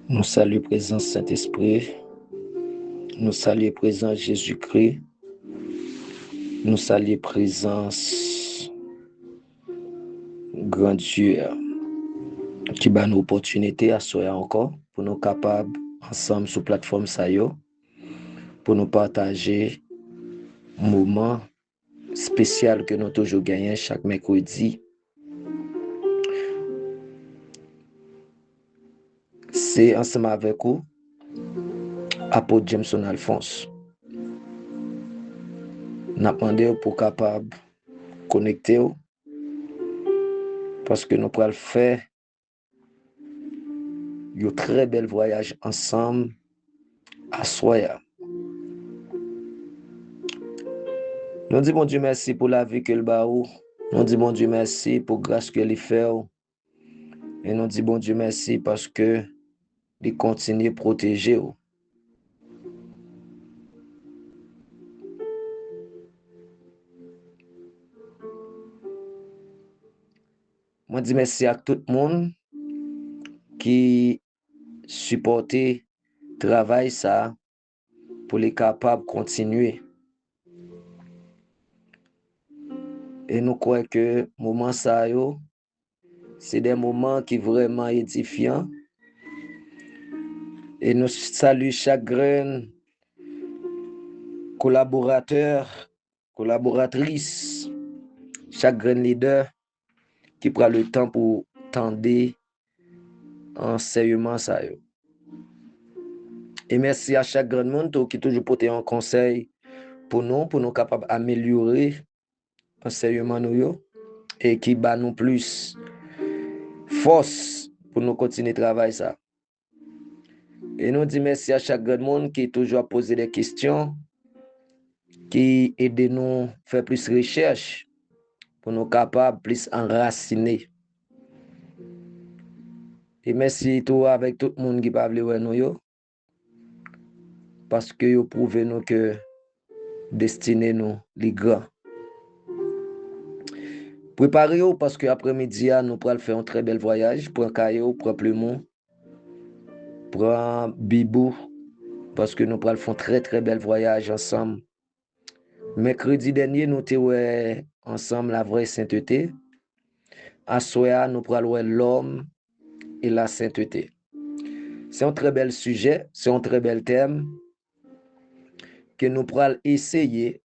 Nous saluons présence Saint-Esprit. Nous saluons présence Jésus-Christ. Nous saluons présence grand Dieu qui bat nous opportunité à soyez encore pour nous capables ensemble sur plateforme Sayo pour nous partager moment spécial que nous toujours gagnons chaque mercredi. C'est ensemble avec vous apôtre Jameson Alphonse. Nous demandé pour capable connecter parce que nous pourrons faire un très bel voyage ensemble à Soya. Nous disons bon Dieu merci pour la vie que le baou. Nous disons bon Dieu merci pour la grâce que il fait. Et nous disons bon Dieu merci parce que il continue à protéger. Moi dis merci à tout le monde qui supporte travail ça pour les capables de continuer. Et nous croyons que moment ça yo, c'est des moments qui vraiment édifiants. Et nous saluons chaque grain collaborateur, collaboratrice, chaque grain leader qui prend le temps pour tendre enseignement ça yo. Et merci à chaque grand monde qui toujours porté un conseil pour nous capables d'améliorer enseignement nous et qui bat nous plus force pour nous continuer travail ça. Et nous disons merci à chaque grand monde qui toujours posé des questions, qui aide nous faire plus recherche pour nous capables plus enraciner. Et merci tout avec tout le monde qui parle de nous parce que vous prouvez nous que destiné nous les grands. Préparez-vous parce que après-midi, nous pourrons faire un très bel voyage. Prends caillou, prends Plumon, prends Bibou, parce que nous pourrons faire un très très bel voyage ensemble. Mercredi dernier, nous étions ensemble la vraie sainteté. À Soya, nous pourrons voir l'homme et la sainteté. C'est un très bel sujet, c'est un très bel thème que nous pourrons essayer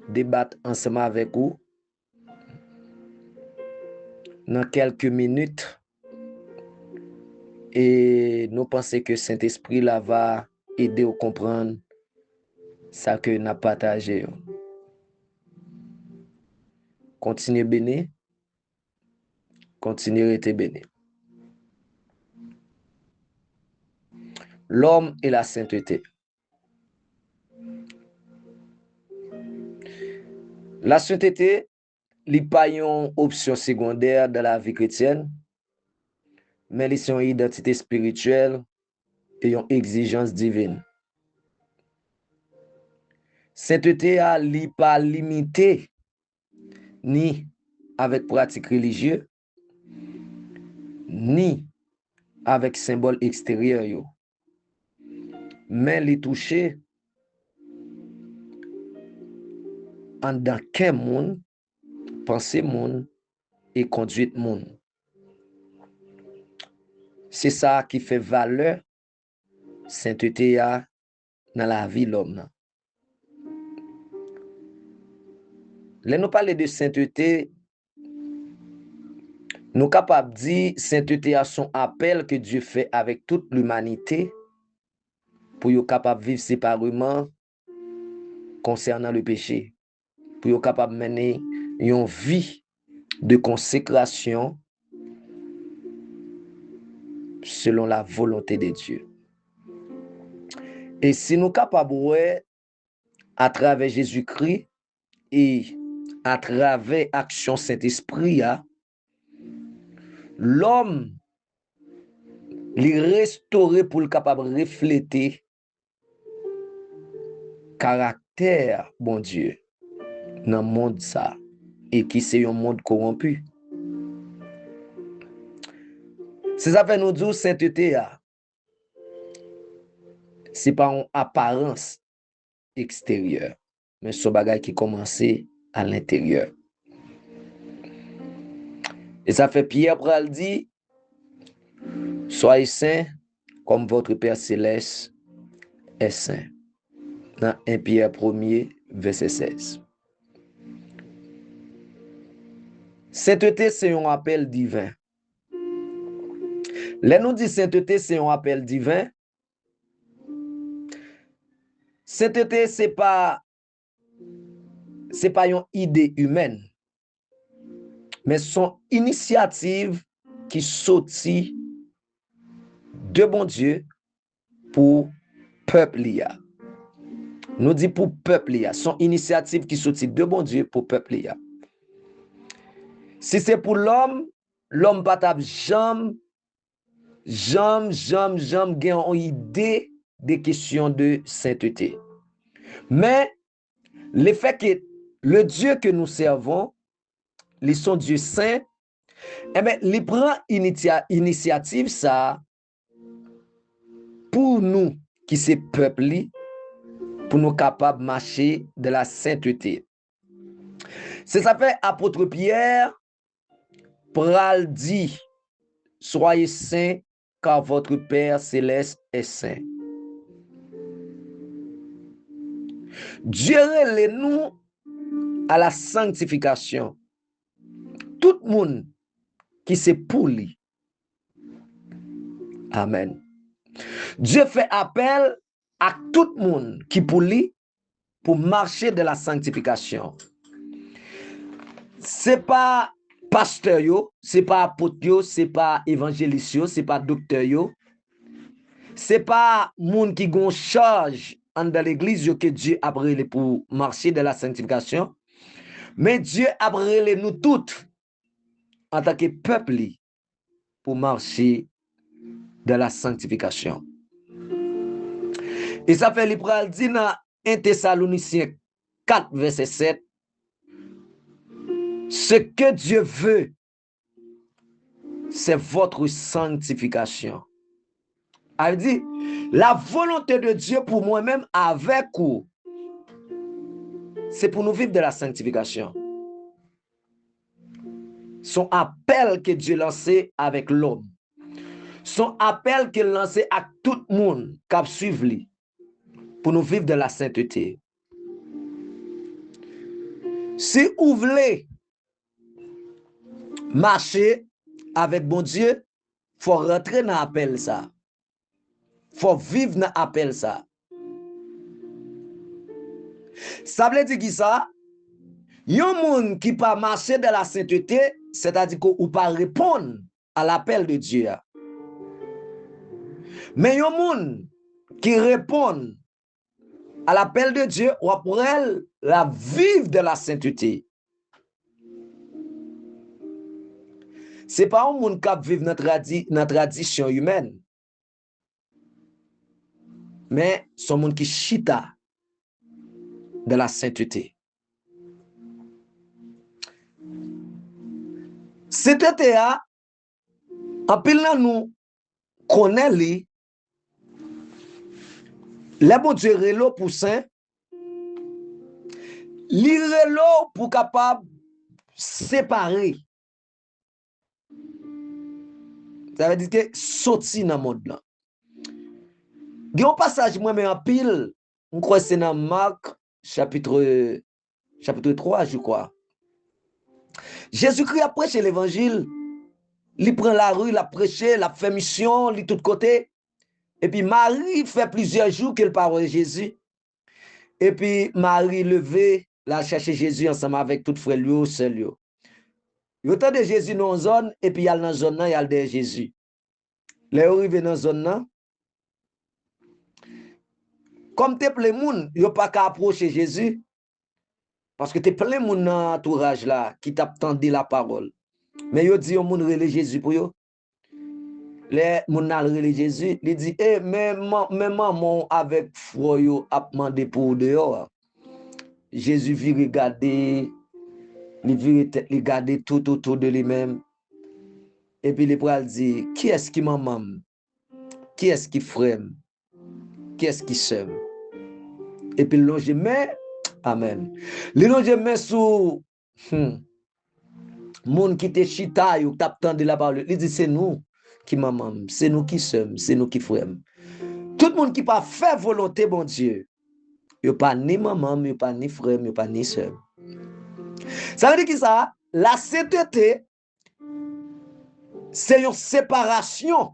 de débattre ensemble avec vous dans quelques minutes. Et nous pensons que Saint-Esprit là va aider à comprendre ça que nous avons partagé. Continuez béni, continuez à être béni. L'homme et la sainteté. La sainteté n'est pas une option secondaire dans la vie chrétienne, mais c'est une identité spirituelle et une exigence divine. Sainteté n'est pas limitée ni avec pratique religieuse, ni avec symbole extérieur, mais les toucher en dans quel monde, pensée monde et conduite monde. C'est ça qui fait valeur sainteté dans la vie de l'homme. Là, nous parlons de sainteté, nous sommes capables de dire sainteté à son appel que Dieu fait avec toute l'humanité pour être capable de vivre séparément concernant le péché, pour être capable de mener une vie de consécration selon la volonté de Dieu. Et si nous sommes capables, à travers Jésus-Christ et à travers l'action Saint-Esprit, l'homme est restauré pour le capable de refléter caractère bon Dieu dans le monde ça et qui c'est un monde corrompu. C'est ça fait nous dire sainteté c'est pas une apparence extérieure, mais ce bagage qui commence à l'intérieur. Et ça fait Pierre pral dit, soyez saints comme votre Père céleste est saint. Dans 1 Pierre 1er, verset 16. Sainteté, c'est un appel divin. Là, nous dit sainteté, c'est un appel divin. Sainteté, c'est pas une idée humaine, mais son initiative qui sortit de bon Dieu pour peuple liya. Nous dit pour peuple liya. Son initiative qui sortit de bon Dieu pour peuple liya. Si c'est pour l'homme pas tap jamais gagne une idée des questions de sainteté. Mais le fait que le Dieu que nous servons, ils sont Dieu saint, eh bien, il prend initiative ça pour nous qui c'est peuple, pour nous capables de marcher de la sainteté. C'est ça fait apôtre Pierre pral dit, soyez saints car votre Père céleste est saint. Dieu relève nous à la sanctification. Tout le monde qui c'est pour lui. Amen. Dieu fait appel à tout le monde qui pour lui pour marcher de la sanctification. C'est pas pasteur yo, c'est pas apôtre yo, c'est pas évangéliste yo, c'est pas docteur yo. C'est pas monde qui gon charge dans l'église que Dieu a brûlé pour marcher de la sanctification. Mais Dieu a brûlé nous toutes en tant que peuple pour marcher de la sanctification. Et ça fait l'Ibral dit dans 1 Thessaloniciens 4, verset 7, ce que Dieu veut, c'est votre sanctification. Elle dit, la volonté de Dieu pour moi-même avec vous, c'est pour nous vivre de la sanctification. Son appel que Dieu lancé avec l'homme. Son appel qu'il lancé à tout le monde qui suivre lui pour nous vivre de la sainteté. Si vous voulez marcher avec bon Dieu, il faut rentrer dans l'appel ça. Il faut vivre dans l'appel ça. Ça veut dire qui ça? Yon monde qui pas marcher de la sainteté, c'est-à-dire qu'on pas répondre à l'appel de Dieu. Mais yon monde qui répond à l'appel de Dieu, ou pour elle, la vivre de la sainteté. C'est pas un monde qui vit dans tradition humaine, mais c'est un monde qui chita de la sainteté. Sainteté, en pile nous connaît li, le bon Dieu relo pour saint, li relo pour capable séparer. Ça veut dire que sorti dans le monde là. Il y a un passage moi-même en pile, on croit que c'est dans Marc chapitre 3, je crois. Jésus-Christ a prêché l'évangile, il prend la rue, il a prêché, il a fait mission, il tout de côté. Et puis Marie fait plusieurs jours qu'elle parle de Jésus. Et puis Marie levé, la chercher Jésus ensemble avec tout frère lui, seul lui. Il y a autant de Jésus dans la zone, et puis il y a dans la zone, il y a de Jésus. Les arrivé dans la zone là, comme tu es plein de monde, il n'y a pas qu'à approcher Jésus. Parce que tu es plein de monde dans l'entourage là, qui t'attendent la parole. Mais il dit au monde relé Jésus pour eux. Les gens relé Jésus, il dit, mais maman avec foi a demandé pour dehors. Jésus vit regarder, il vit regarder tout autour de lui-même. Et puis il dit, qui est-ce qui maman? Qui est-ce qui frère? qu'est-ce qui sème. Et puis, l'on met, amen. L'on met sous, monde qui te chita, ou t'attend de la parole. Il dit, c'est nous qui maman, c'est nous qui sommes, c'est nous qui frères. Tout le monde qui pas fait volonté, bon Dieu, il pas ni maman, il pas ni frère, il pas ni soeur. Ça veut dire que ça, la sainteté, c'est une séparation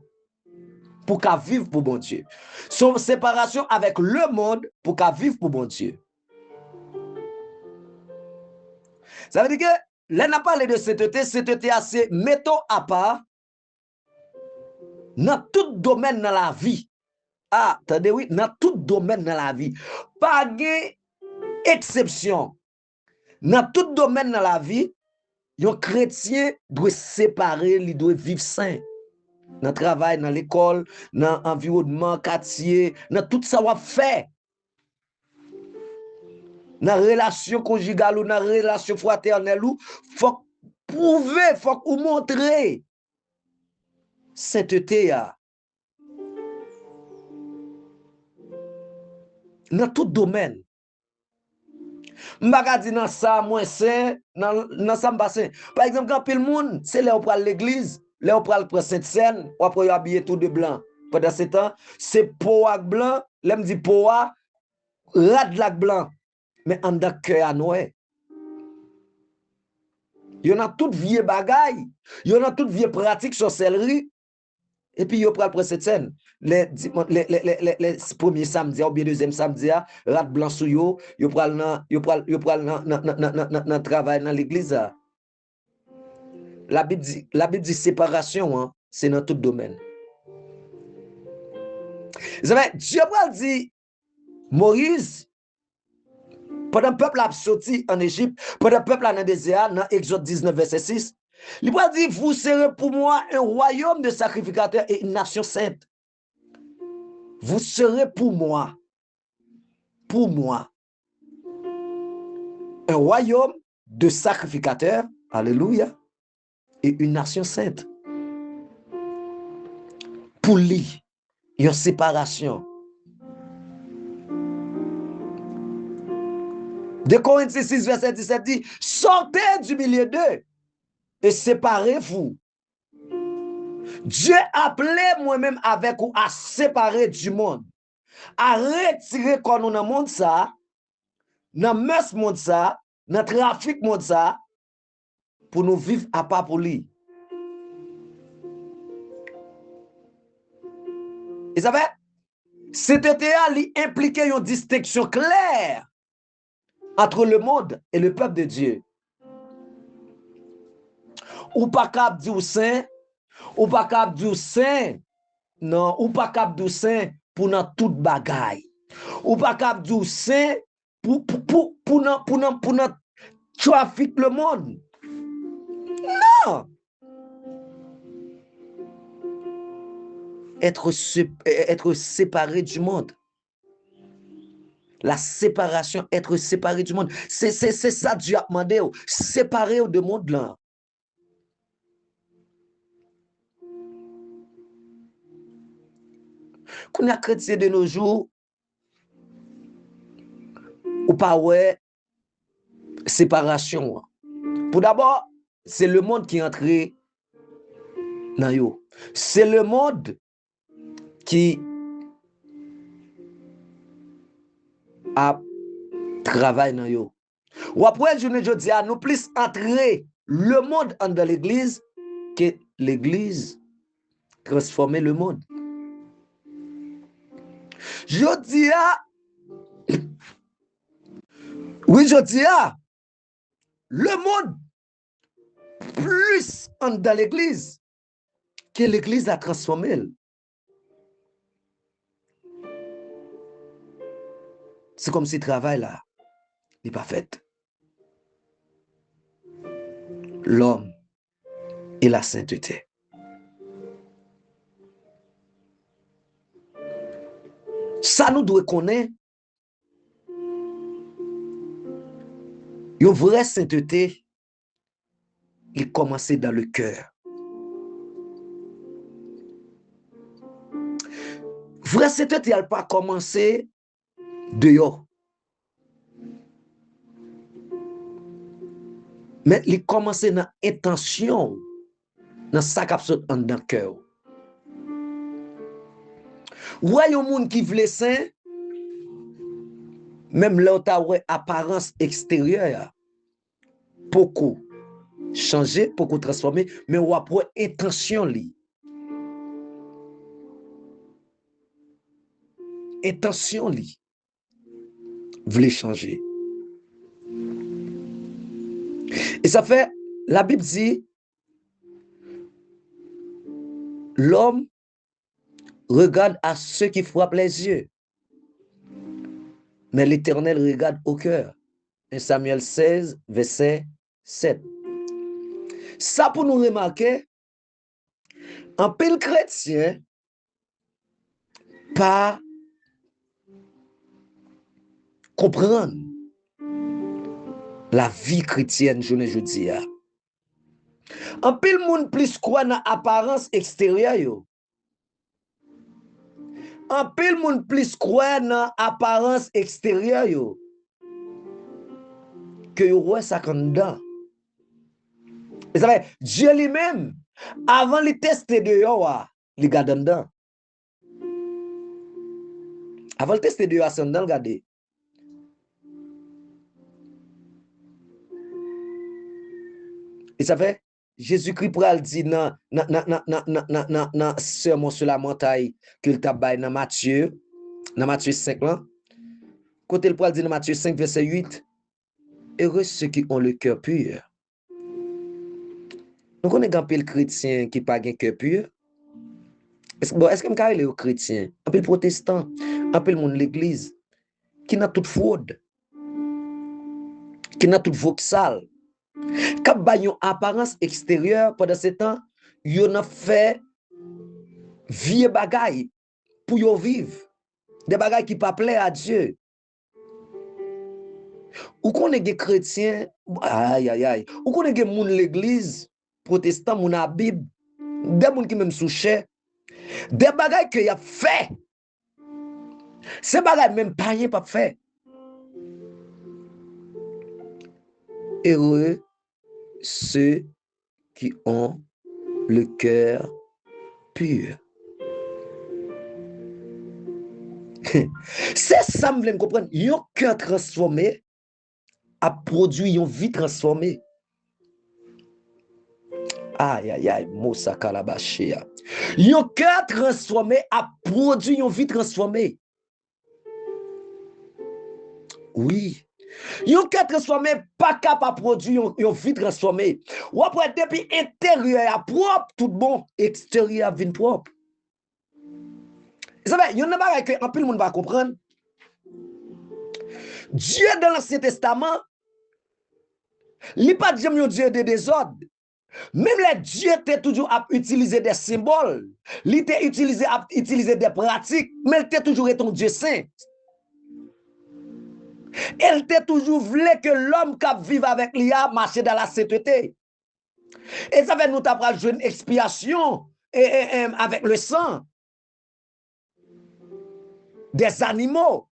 pour qu'à vivre pour bon Dieu. C'est une séparation avec le monde pour qu'à vivre pour bon Dieu. Ça veut dire que, là, on a parlé de sainteté, sainteté, c'est mettons à part dans tout domaine dans la vie. Ah, attendez, oui, dans tout domaine dans la vie. Pas d'exception. Dans tout domaine dans la vie, un chrétien doit séparer, il doit vivre saint. Dans le travail, dans l'école, dans l'environnement, quartier, dans tout ça, on fait. Dans la relation conjugale ou dans la relation fraternelle, il faut prouver, il faut montrer sainteté. Dans tout domaine. M'baka di dans ça moins saint, dans ça m'pas saint. Par exemple, quand pile monde, c'est là on prend l'église, là on prend le Sainte Seine, ou après habiller tout de blanc. Pendant ce temps, c'est peau ak blanc, là me dit peau rad lak blanc, mais en da cœur à noir. Il y en a toute vieux bagaille, il y en a toute vieux pratique sorcellerie. Et puis, il prend cette scène. Les premiers samedis ou bien deuxième samedi, rat blanc sous yo, il prend dans travail dans l'église. La Bible dit séparation, hein, c'est dans tout domaine. Vous savez, Dieu dit, Moïse, pendant le peuple a sorti en Égypte, pendant le peuple a dans le désert, dans Exode 19, verset 6, il va dire, vous serez pour moi un royaume de sacrificateurs et une nation sainte. Vous serez pour moi, un royaume de sacrificateurs, alléluia, et une nation sainte. Pour lui, il y a une séparation. 2 Corinthiens 6, verset 17 dit, sortez du milieu d'eux et séparez-vous. Dieu a appelé moi-même avec vous à séparer du monde, à retirer quand nous dans le monde ça, dans le mess monde ça, dans le trafic monde ça, pour nous vivre à part pour lui. Et ça fait, c'était impliquait une distinction claire entre le monde et le peuple de Dieu. Ou pas cap du saint, ou pas cap du saint, non, ou pas cap du saint pour dans toute bagaille. Ou pas cap du saint pour trafic le monde. Non. Être séparé du monde. La séparation, être séparé du monde. C'est ça Dieu a demandé. Séparé du monde là. Qu'on a chrétien de nos jours, ou pas ouais, séparation. Pour d'abord, c'est le monde qui est entré dans yo. C'est le monde qui a travaillé dans yo. Ou après, je dis à nous plus entrer le monde dans l'église que l'église transformer le monde. Je dis à, oui, je dis à, le monde plus dans l'église que l'église a transformé. C'est comme si le travail là n'est pas fait. L'homme et la sainteté. Ça nous doit connaître. Une vraie sainteté, il commence dans le cœur. Vrai sainteté, elle pas commencé dehors. Mais il commence dans l'intention, dans sa capsule en dans le cœur. Ouais, yon moun qui vle saint, même là où ta ouais apparence extérieure, beaucoup changer, beaucoup transformer, mais ou après intention li. Intention li vle changer. Et ça fait, la Bible dit, l'homme regarde à ceux qui frappent les yeux, mais l'Éternel regarde au cœur. 1 Samuel 16, verset 7. Ça pour nous remarquer, un pile chrétien, pas comprendre la vie chrétienne, je ne dis. Un pile monde plus quoi dans apparence extérieure yo. Un pile monde plus quoi dans apparence extérieure yo. Que yo ouais ça quand dedans. Et ça fait Dieu lui-même avant de tester de yo, il garde dedans. Avant de tester de yo, c'est dedans regarder. Et ça fait Jésus-Christ pral dit dans sermon sur la montagne que le tabac dans Matthieu 5 là. Côté le pral dit dans Matthieu 5 verset 8, heureux ceux qui ont le cœur pur. Nous connaissons un peu le chrétien qui n'a pas un cœur pur. Est-ce que je suis chrétien? Un peu le protestant, un peu le monde de l'église, qui n'a toute fraude, qui n'a toute voxal, qui a une apparence extérieure pendant ce temps, il a fait vieux bagaille pour yo vivre. Des bagailles qui ne pas plaire à Dieu. Ou qu'on est des chrétiens, aïe aïe aïe, ou qu'on est des gens de l'église, protestant, moun a Bible, des gens qui même souché, des bagailles que y a fait. Ces bagailles même pas rien pas fait. Heureux ceux qui ont le cœur pur. C'est ça que je comprendre. Un cœur transformé a produit une vie transformée. Aïe, aïe, aïe, Moussa Kalabashia. Un cœur transformé a produit une vie transformée. Oui. Un cœur transformé pas capable de produire une vie transformée. Ou après, depuis intérieur propre, tout bon, extérieur vient propre. Vous savez, il y a une chose que un peu le monde va comprendre. Dieu dans l'Ancien Testament, il n'est pas un Dieu de désordre. Même les dieux étaient toujours à utiliser des symboles, il était utilisé à utiliser des pratiques, mais il était toujours un Dieu saint. Elle était toujours voulu que l'homme qui vit avec lui marche dans la sainteté. Et ça fait nous t'apprendre une expiation avec le sang des animaux.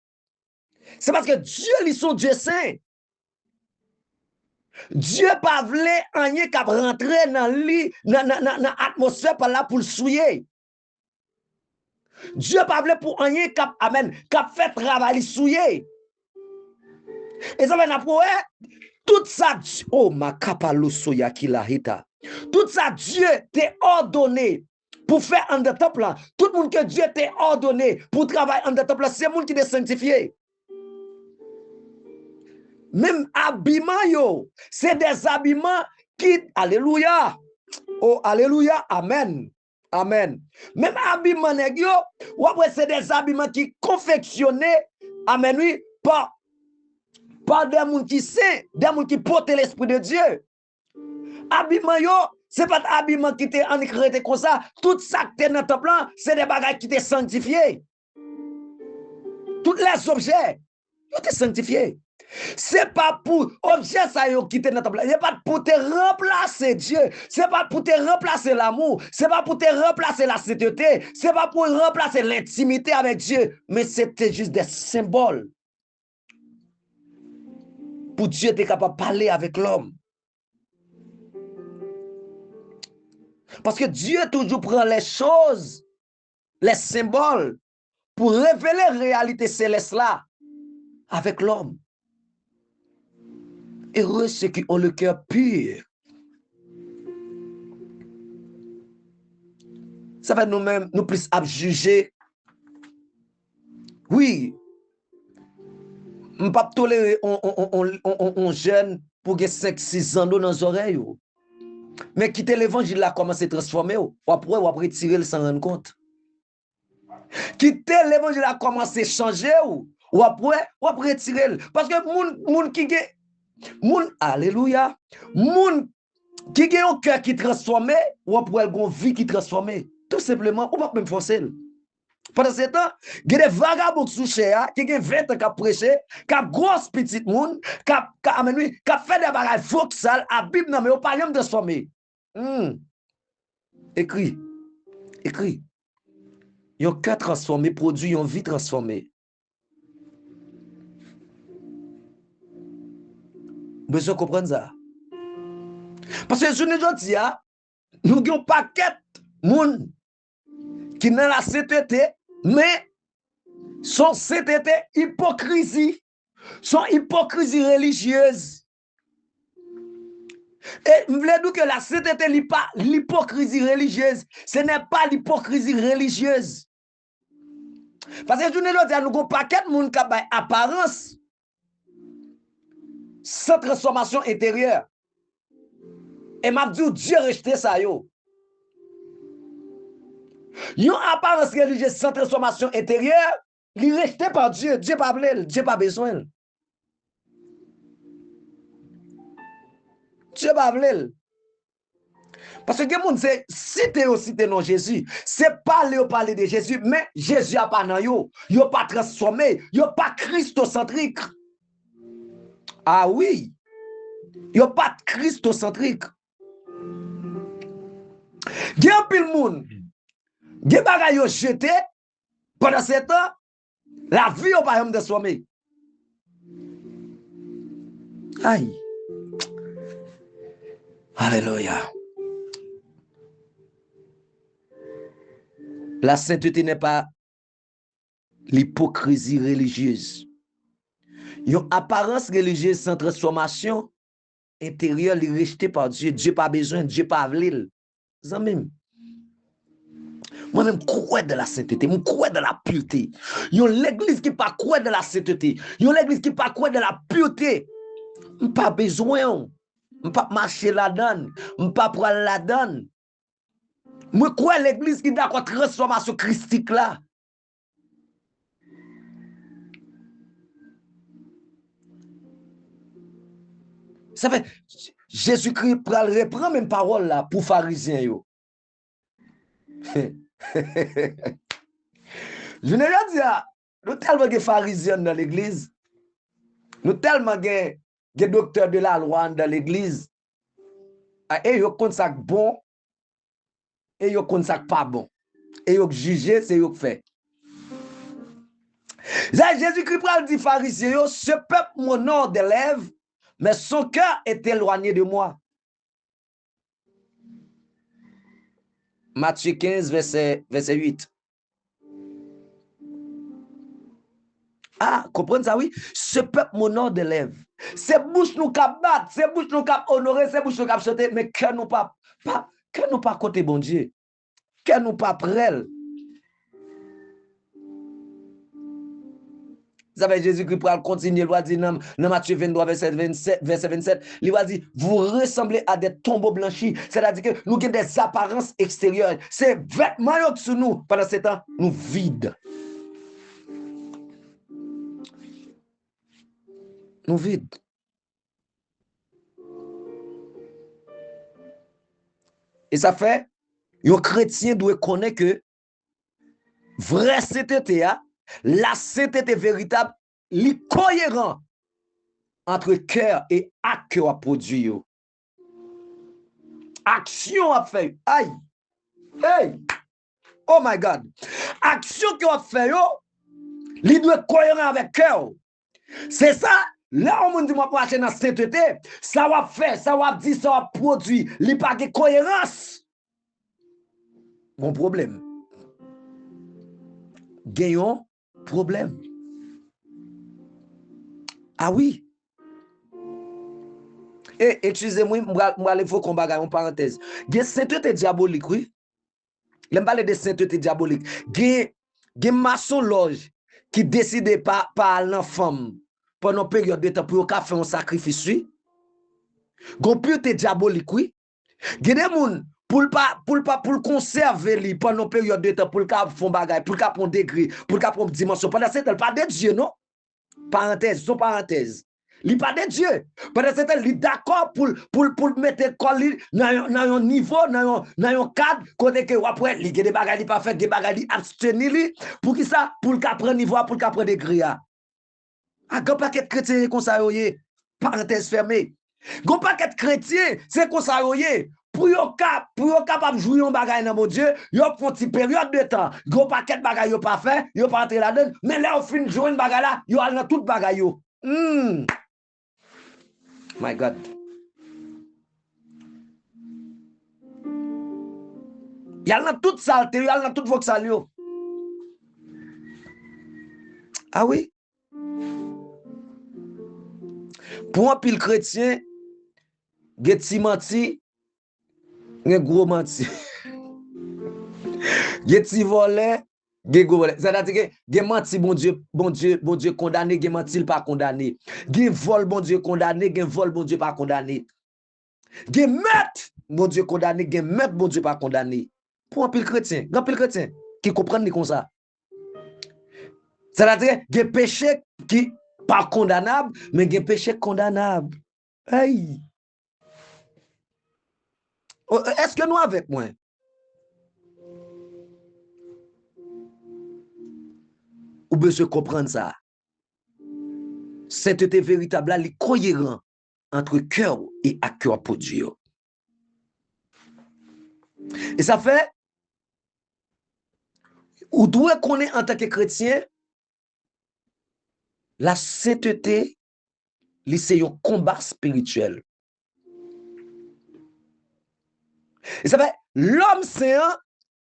C'est parce que Dieu, ils sont Dieu saint. Dieu pas voulu rien qui rentrer dans l'atmosphère par là pour le souiller. Dieu pas voulu pour rien qui amen, qui fait travail souiller. Et ça va pour tout ça, oh ma kapalo soya qui la hita. Tout ça Dieu t'a ordonné pour faire en de temple là. Tout le monde que Dieu t'a ordonné pour travailler en de temple là, c'est le monde qui est sanctifié. Même habillement yo, c'est des habillements qui, alléluia, oh alléluia, amen, amen. Même habillement yo, c'est des habillements qui confectionnés, amen oui, par des gens qui saint, des gens qui portent l'esprit de Dieu. Habillement yo, c'est pas habillement qui t'est ancré comme ça, tout ça qui est dans ton plan, c'est des bagages qui t'est sanctifié. Tous les objets, ils t'ont sanctifié. C'est pas pour objet ça yo quitter dans temple. C'est pas pour te remplacer Dieu, c'est pas pour te remplacer l'amour, c'est pas pour te remplacer la sainteté, c'est pas pour remplacer l'intimité avec Dieu, mais c'était juste des symboles. Pour Dieu être capable de parler avec l'homme. Parce que Dieu toujours prend les choses, les symboles, pour révéler la réalité céleste là avec l'homme. Heureux ceux qui ont le cœur pur. Ça va nous-mêmes, nous plus à juger. Oui, je ne peux pas tolérer un jeune pour 5-6 ans dans les oreilles. Mais quitter l'évangile là, commence à transformer. Après, on va retirer le sans rendre compte. Quitter l'évangile là, commence à changer. Ou après, on va retirer. Parce que moun qui moun, alléluia, moun qui a un cœur qui transformé, ou après, une vie qui transforme. Tout simplement, on va même forcer. Pendant ce temps, il y a des vagabonds qui sont qui ont 20 ans qui ont prêché, qui ont grosse petite monde, qui ont fait des bagages voxales, à Bible, mais on ne peut pas transformer. Écrit. Écrit. Ils ont un cœur transformé, produit, ils ont une vie transformée. Vous besoin comprendre ça. Parce que je ne dis pas, nous avons un paquet de monde qui dans la sainteté, mais son sainteté hypocrisie, son hypocrisie religieuse. Et je voulais dire que la sainteté n'est pas l'hypocrisie religieuse, ce n'est pas l'hypocrisie religieuse. Parce que je ne dis pas, nous avons un paquet de monde qui a apparence sans transformation intérieure. Et m'a dit, Dieu rejeté ça, yo. Yon apparence religieuse sans transformation intérieure, il est rejeté par Dieu. Dieu pas voulu, Dieu pas besoin. Dieu pas voulu. Parce que les gens c'est citer aussi non Jésus, c'est parler de Jésus, mais Jésus a pas nan yo, yo pas transformé, yo pas christocentrique. Ah oui. Yo pas christocentrique. Gen pile moun, gen bagay yo jeté pendant ce temps, la vie yo pas même transformé. Aïe. Alléluia. La sainteté n'est pas l'hypocrisie religieuse. Une apparence religieuse sans transformation intérieure, est rejetée par Dieu. Dieu pas besoin, Dieu pas voulu. Moi-même, je crois de la sainteté, je crois de la pureté. Il y a l'église qui pas croit de la sainteté. Il y a l'église qui pas croit de la pureté. Je n'ai pas besoin. Je ne pas marcher là-dedans. Je ne pas prendre là-dedans. Je crois l'église qui d'accord transformation christique là. Ça fait Jésus-Christ reprend même parole là pour pharisiens yo. Je ne veux dire, nous tellement de pharisiens dans l'église, nous tellement de docteurs de la loi dans l'église, et ils comptent ça bon, et ils comptent ça pas bon. Et ils jugent, c'est eux qui fait. Jésus-Christ dit pharisiens, ce peuple mon nom d'élève, mais son cœur est éloigné de moi. Matthieu 15, verset 8. Ah, comprenez ça, oui? Ce peuple, mon nom d'élève. C'est bouche nous cap battre, c'est bouche nous cap honorer, c'est bouche nous cap chanter, mais que nous pas côté bon Dieu. Que nous pas prêts. Vous savez, Jésus-Christ pour continuer, il va dire dans Matthieu 23, verset 27, il va dire, vous ressemblez à des tombeaux blanchis. C'est-à-dire que nous avons des apparences extérieures. C'est vêtements sur nous. Pendant ce temps, nous vides. Nous vides. Et ça fait, un chrétien doit connaître que vrai sainteté, la sainteté véritable, li cohérent entre cœur et acte à produit. Action à faire. Aïe. Hey. Oh my God. Action que a fait, il doit être cohérent avec cœur. C'est ça. Là, on me dit, moi, pour acheter dans la sainteté, ça va faire, ça va dire, ça va produire. Il n'y a pas de cohérence. Bon problème. Gagnons problème. Ah oui. Et excusez-moi, il faut qu'on bagaille en parenthèse. Il y a sainteté diabolique, oui. Je parle de sainteté diabolique. Il y a maçon loge qui décide par l'enfant pendant une période de temps pour faire un sacrifice. Il y a pureté diabolique, oui. Il y a des gens pour conserver lui pendant une période de temps pour faire un bagage, pour faire un degré, pour faire une dimension. Pendant ce temps, pas de Dieu, non? Parenthèse, son parenthèse. Il pas de Dieu. Pendant ce temps, il est d'accord pour mettre l'école dans un niveau, dans un cadre, côté que après, il y a des bagages pas fait, des bagages abstenir pour qui ça? Pour le prendre niveau, pour le prendre degré. Ah, grand paquet de chrétiens comme ça, parenthèse fermée. Grand paquet de chrétiens, c'est comme ça, pour yon capable de jouer un bagage dans mon Dieu, yon font une période de temps. Gros paquet de bagages yon pas fait, yon pas entrer là-dedans, mais là on fin jouer un bagage là, yon a dans tout bagage yo. My God. Il y a dans toute saleté, il y a dans toute voxal yo. Ah oui. Pour un pile chrétien, gen ti menti, gen gros menti. Gen ti volé, gen gros volé. C'est-à-dire que gen menti bon Dieu condamné, gen menti pas condamné. Gen vol bon Dieu condamné, gen vol bon Dieu pas condamné. Gen met bon Dieu condamné, gen met bon Dieu pas condamné. Pour un pile chrétien, grand pile chrétien qui comprend comme ça. C'est-à-dire gen péché qui pas condamnable, mais gen péché condamnable. Hey. Est-ce que nous avec moi? Ou besoin comprendre ça? Sainteté véritable, elle est cohérente entre cœur et à cœur pour Dieu. Et ça fait, ou doit connaître en tant que chrétien, la sainteté, c'est un combat spirituel. Et ça fait, l'homme saint,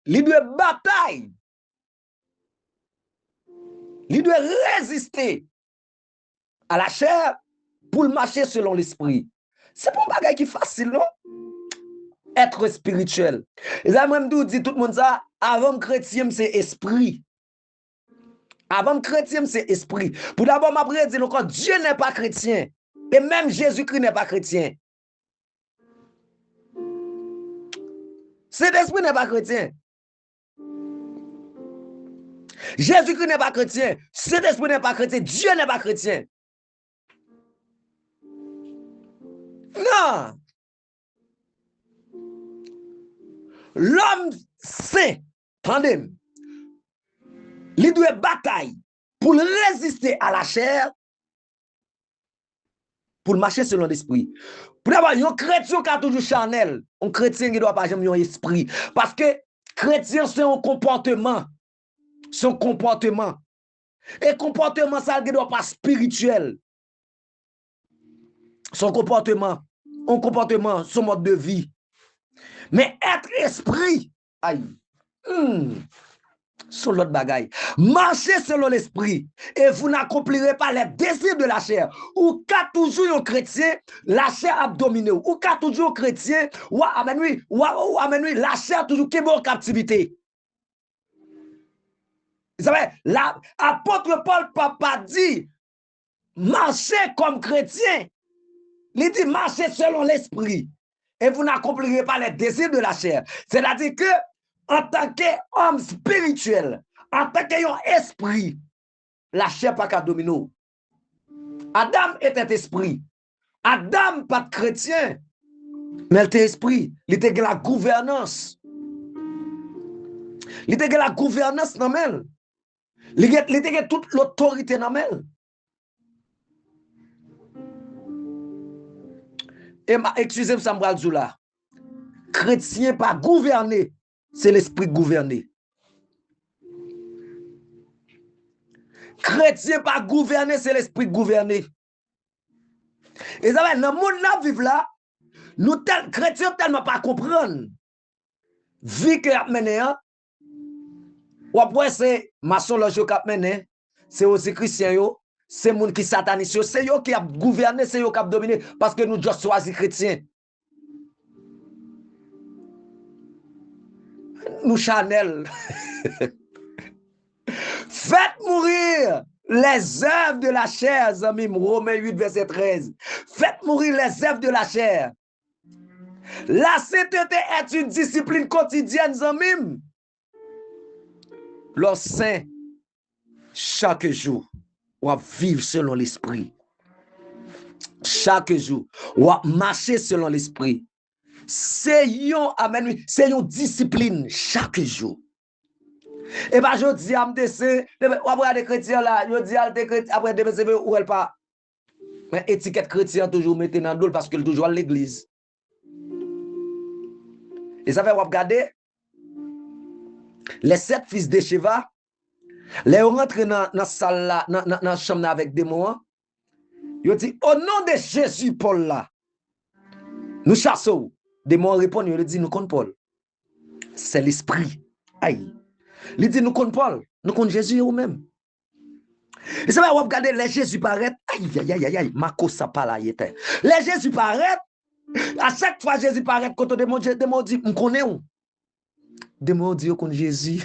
il doit bataille. Il doit résister à la chair pour marcher selon l'esprit. C'est pas un bagage qui est facile, non? Être spirituel. Et ça, même dit tout le monde ça, avant chrétien, c'est esprit. Avant chrétien, c'est esprit. Pour d'abord, m'après dire encore, Dieu n'est pas chrétien. Et même Jésus-Christ n'est pas chrétien. Cet esprit n'est pas chrétien. Jésus-Christ n'est pas chrétien. Cet esprit n'est pas chrétien. Dieu n'est pas chrétien. Non. L'homme saint, attendez, il doit bataille pour résister à la chair, pour marcher selon l'esprit. Pour d'abord, un chrétien qui a toujours charnel, un chrétien qui ne doit pas jamais avoir esprit. Parce que chrétien, c'est un comportement. Son comportement. Et comportement, ça ne doit pas spirituel. Son comportement, son mode de vie. Mais être esprit, aïe, sur l'autre bagaille. Marchez selon l'esprit et vous n'accomplirez pas les désirs de la chair. Ou qu'à toujours un chrétien, la chair a dominé. Ou qu'à toujours un chrétien, ou amène la chair toujours qui est en captivité. Vous savez, l'apôtre Paul papa dit, marchez comme chrétien. Il dit, marchez selon l'esprit et vous n'accomplirez pas les désirs de la chair. C'est-à-dire que, en tant qu'homme spirituel, en tant qu'ayant esprit, la chair pas qu'à dominer. Adam était esprit. Adam pas de chrétien, mais il était esprit. Il était la gouvernance. Il était la gouvernance dans elle. Il était toute l'autorité dans elle. Et excusez-moi, ça me bral là. Chrétien pas gouverné, c'est l'esprit gouverné. Chrétien pas gouverné, c'est l'esprit gouverné. Et ça va, dans le monde là, vivre là, nous, chrétiens, tellement pas comprendre. Vie que a mené, ou après c'est maçon loge qui a mené, c'est aussi chrétien yo, c'est moun qui sataniste, c'est yo qui a gouverné, c'est yo qui a dominé, parce que nous just choisi chrétiens. Nous Chanel. Faites mourir les œuvres de la chair, amis, Romains 8, verset 13. Faites mourir les œuvres de la chair. La sainteté est une discipline quotidienne, amis. Leur saint, chaque jour, on va vivre selon l'esprit. Chaque jour, on va marcher selon l'esprit. C'est une discipline chaque jour. Et bien, je dis à me après des chrétiens là, je dis à des chrétiens, après des chrétiens, où elle pas. Mais étiquette chrétien toujours mettez dans le dos parce qu'elle toujours à l'église. Et ça fait, vous regardez, les 7 fils de Sheva, les rentrent dans la salle là, dans la chambre avec des mots, ils dit, au nom de Jésus, Paul là, nous chassons. Des mots répondent, ils disent, nous comptons Paul. C'est l'esprit. Aïe. Ils disent, nous comptons Paul, nous comptons Jésus ou même. Et ça va, vous regardez, les Jésus paraît, aïe, aïe, aïe, aïe, Marco Sapala y était. Les Jésus paraît, à chaque fois Jésus paraît, quand on demande, dit, on connaît où? Demande, dit, on connaît Jésus.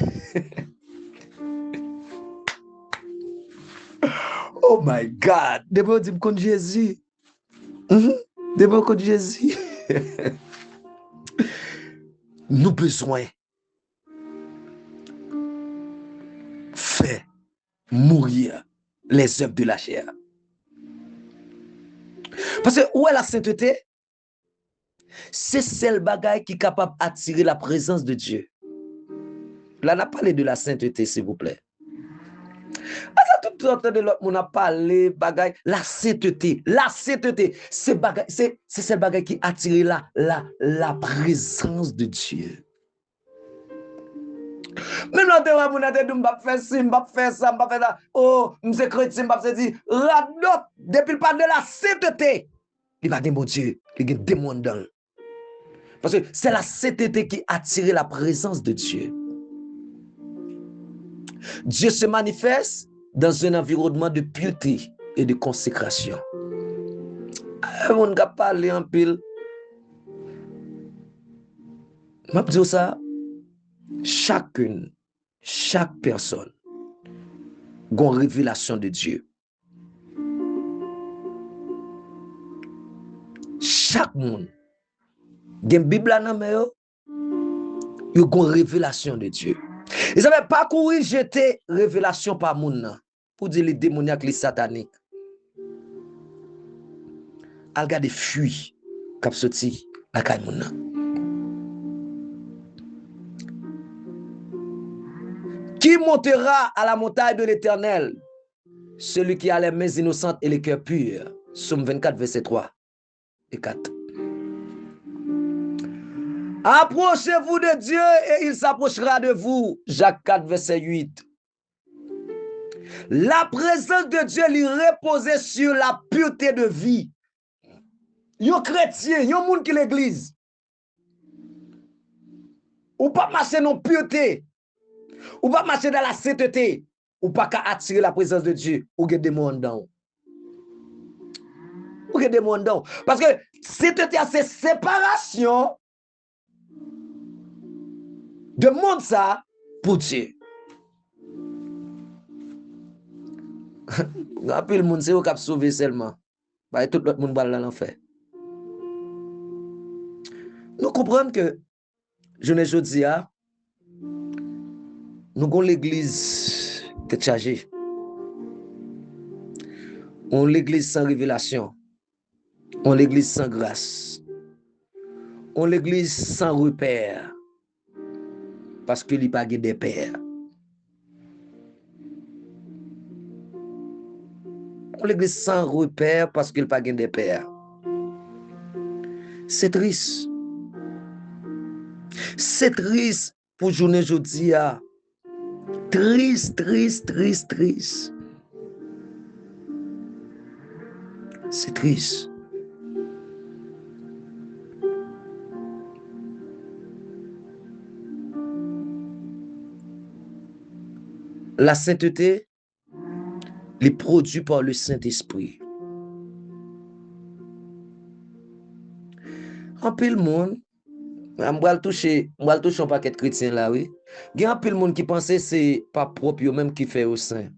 Oh my God, demande, dit, on connaît Jésus. Demande, on connaît Jésus. Nous besoin faire mourir les œuvres de la chair. Parce que où est la sainteté? C'est celle bagaille qui est capable d'attirer la présence de Dieu. Là, on a parlé de la sainteté, s'il vous plaît. Tout le temps de l'autre, on a parlé bagaille, la sainteté, c'est celle bagaille qui attire la présence de Dieu. Mais non, on a dit, on va faire ci, on va faire ça, on va faire ça. Oh, monsieur chrétien, on va dire, depuis le pas de la sainteté, il va dire, mon Dieu, il y a des démons dedans. Parce que c'est la sainteté qui attire la présence de Dieu. Dieu se manifeste dans un environnement de pureté et de consécration. On va parler en pile. Je vais dire ça. Chaque personne a une révélation de Dieu. Chaque monde. Il y a une Bible dans la main. Il y a une révélation de Dieu. Ils n'avaient pas couru jeter révélation par monde pour dire les démoniaques, les sataniques. Al gade fuit kap soti la kay moun nan. Qui montera à la montagne de l'Éternel? Celui qui a les mains innocentes et les cœurs purs. Somme 24, verset 3 et 4. Approchez-vous de Dieu et il s'approchera de vous. Jacques 4, verset 8. La présence de Dieu lui reposait sur la pureté de vie. Yon chrétien, yon moun qui l'église. Ou pas marcher dans pureté. Ou pas marcher dans la sainteté. Ou pas qu'à attirer la présence de Dieu. Ou get des monde dedans. Ou get des monde dedans. Parce que sainteté, c'est séparation de monde ça pour Dieu. Rappel le monde c'est au cap sauver seulement. Bah tout l'autre monde va dans l'enfer. Nous comprenons que je ne dis pas, nous avons l'église qui est chargée. On l'église sans révélation. On l'église sans grâce. On l'église sans repère. Parce qu'il n'y a pas de pères. On l'église sans repère parce qu'il n'y a pas de pères. C'est triste. C'est triste pour journée aujourd'hui. Triste, triste, triste, triste. C'est triste. La sainteté, est produite par le Saint-Esprit. En pile monde, je toucher un paquet de chrétiens là, oui. Il y a un pile monde qui pense que c'est pas propre, même qui fait au saint.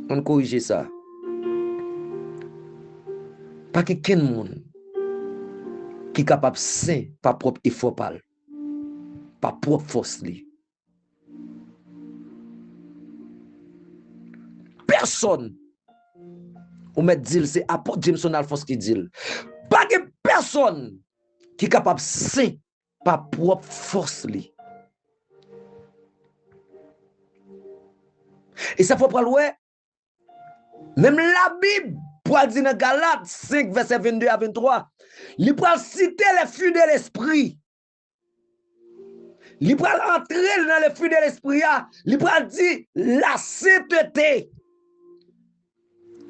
On corrige ça. Pas quelqu'un monde qui est capable de saint, pas propre et fort pas propre force li. Personne. Ou met dit c'est apôtre Jameson Alphonse qui dit. Pas de personne qui est capable de saint, pas propre force li. Et ça faut prendre ouais. Même la Bible, pour dire dans Galates 5, verset 22 à 23, il peut citer les fruits de l'esprit. Il peut entrer dans les fruits de l'esprit. Il peut dire la sainteté.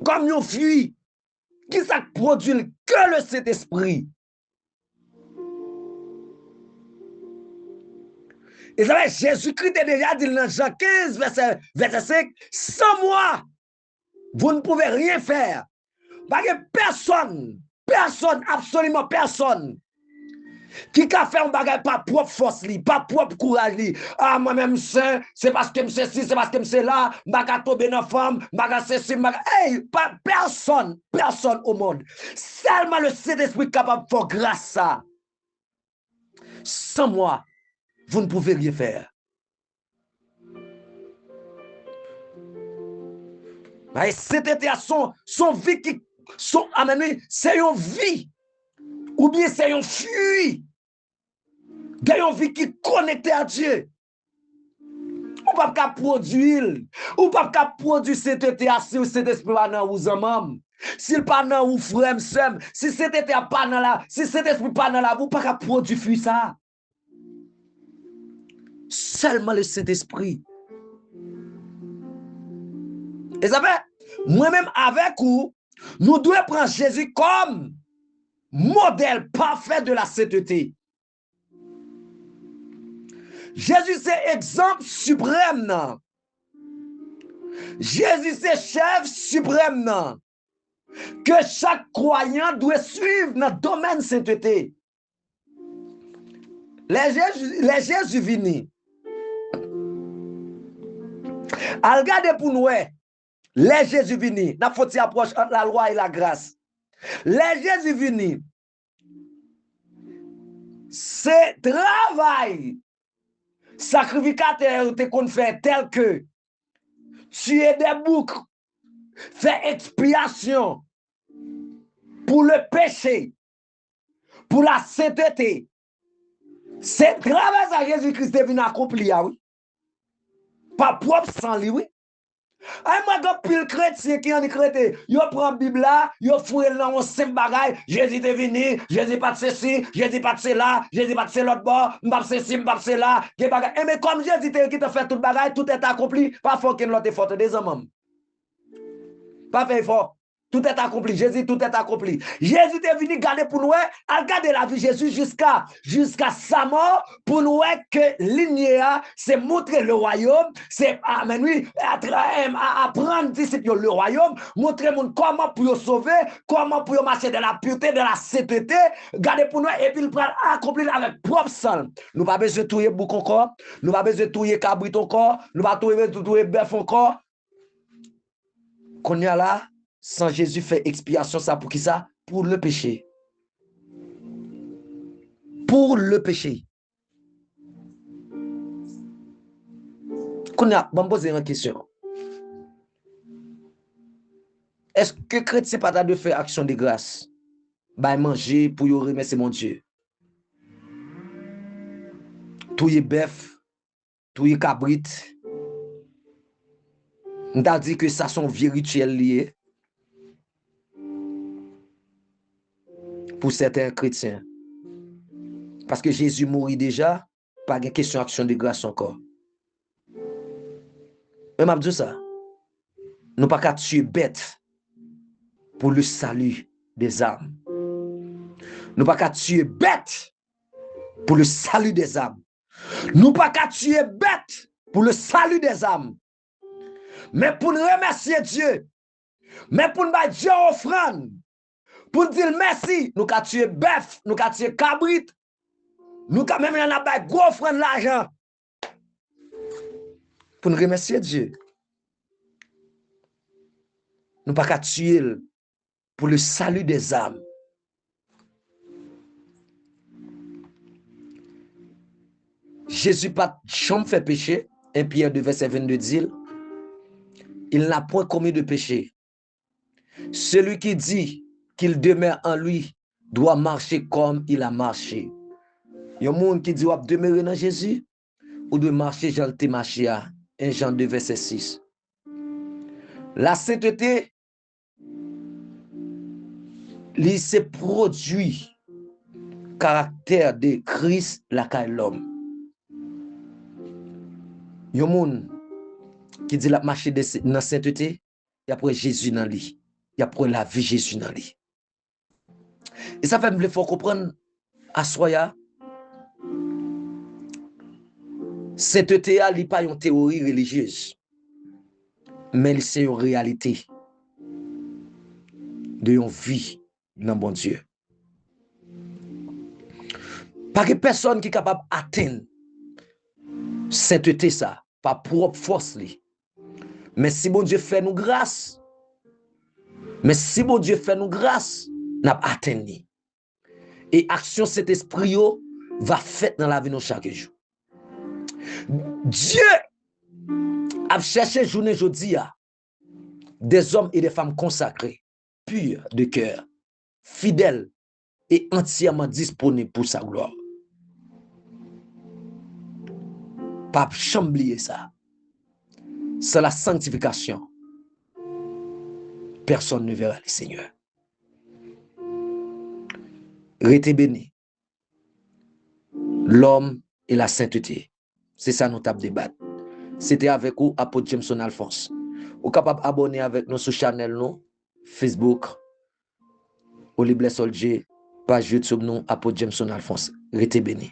Comme un fruit. Qui ça produit que le Saint-Esprit. Et ça va, Jésus-Christ a déjà dit dans Jean 15, verset 5, sans moi, vous ne pouvez rien faire. Parce que personne, absolument personne, qui a fait un bagage par propre force, par propre courage. Ah, moi-même, c'est parce que c'est ci, c'est parce que c'est là, je tomber dans la femme, c'est ci, hey, pas personne au monde. Seulement le Saint-Esprit capable de faire grâce à ça. Sans moi, vous ne pouvez rien faire. C'était son vie qui sont amenés, c'est une vie. Ou bien c'est une fuite. Il y a une vie qui est connectée à Dieu. Ou pas qu'à produire. Ou pas qu'à produire cette si ou cet esprit pas dans vous amam. S'il pas dans ou frère sem, si cet été pas dans là, si cet esprit pas dans là, vous pas qu'à produire fuit ça. Seulement le Saint-Esprit. Et ça fait, moi-même avec vous, nous devons prendre Jésus comme modèle parfait de la sainteté. Jésus, c'est exemple suprême. Non? Jésus, c'est chef suprême. Non? Que chaque croyant doit suivre dans le domaine de sainteté. Les Jésus vini. Regardez pour nous, les Jésus vini. N'a faut approche entre la loi et la grâce. Les Jésus vini. C'est travail sacrificateur te qu'on fait tel que tuer des boucs, faire expiation pour le péché, pour la sainteté. C'est travail ça Jésus-Christ est venu accomplir, oui. Pas propre sans lui, oui. Ay moi gars pile chrétien qui en chrétien, yo prend Bible là, yo fouille dans un simple bagage, Jésus est venu, Jésus pas de ceci, Jésus pas de cela, Jésus pas de l'autre bord, m'pas ceci, m'pas cela, que bagage. Et mais comme Jésus qui te fait tout bagage, tout est accompli, pas faut qu'il l'autre faute des hommes. Pas fait fort. Tout est accompli. Jésus, tout est accompli. Jésus est venu garder pour nous, à garder la vie de Jésus jusqu'à sa mort, pour nous que l'ignéa, c'est montrer le royaume, c'est apprendre disciples le royaume, montrer comment pour sauver, comment pour marcher dans la pureté, dans la sainteté, garder pour nous, et puis le prendre accomplir avec propre sang. Nous pas besoin de touiller bouc encore, nous pas besoin de touiller cabrit encore, nous pas besoin de touiller bœuf encore. Qu'on y a là, sans Jésus fait expiation, ça pour qui ça? Pour le péché. Pour le péché. Qu'on y a, bon, poser une question. Est-ce que chrétien pas de faire action de grâce? Bah, manger pour y remercier mon Dieu. Tout y bœuf, tout y cabrit. On t'a dit que ça sont vieux rituels liés. Pour certains chrétiens. Parce que Jésus mourit déjà, pas de question action de grâce encore. Mais m'a dit ça. Nous pas qu'à tuer bête pour le salut des âmes. Nous pas qu'à tuer bête pour le salut des âmes. Nous pas qu'à tuer bête pour le salut des âmes. Mais pour nous remercier Dieu. Mais pour nous battre Dieu offrande. Pour dire merci, nous qu'à tuer bœuf, nous qu'à tuer cabrit. Nous quand même on a battre gros offrande l'argent. Pour nous remercier Dieu. Nous pas qu'à tuer pour le salut des âmes. Jésus pas jamais fait péché. 1 Pierre 2 verset 22 dit, il n'a point commis de péché. Celui qui dit qu'il demeure en lui doit marcher comme il a marché. Il y a un monde qui dit qu'il demeurer dans Jésus ou de marcher Jean le marché à 1 Jean 2 verset 6. La sainteté, c'est produit caractère de Christ la caille l'homme. Il y a un monde qui dit la marcher dans la sainteté, et après Jésus dans lui. Et après la vie Jésus dans lui. Et ça fait me faut comprendre à soya. Sainteté n'est pas une théorie religieuse, mais c'est une réalité de une vie dans bon Dieu. Pas que personne qui est capable d'atteindre sainteté ça, pas propre force li. Mais si bon Dieu fait nous grâce, n'a atteindre. Et action cet esprit va faire dans la vie de chaque jour. Dieu a cherché journée aujourd'hui des hommes et des femmes consacrés, purs de cœur, fidèles et entièrement disponibles pour sa gloire. Pas oublier ça. C'est la sanctification. Personne ne verra le Seigneur. Restez béni. L'homme et la sainteté. C'est ça notre débat. C'était avec vous, apôtre Jameson Alphonse. Vous êtes capable d'abonner avec nous sur channel nous, Facebook, Olivier Soldier, page YouTube nous, apôtre Jameson Alphonse. Restez béni.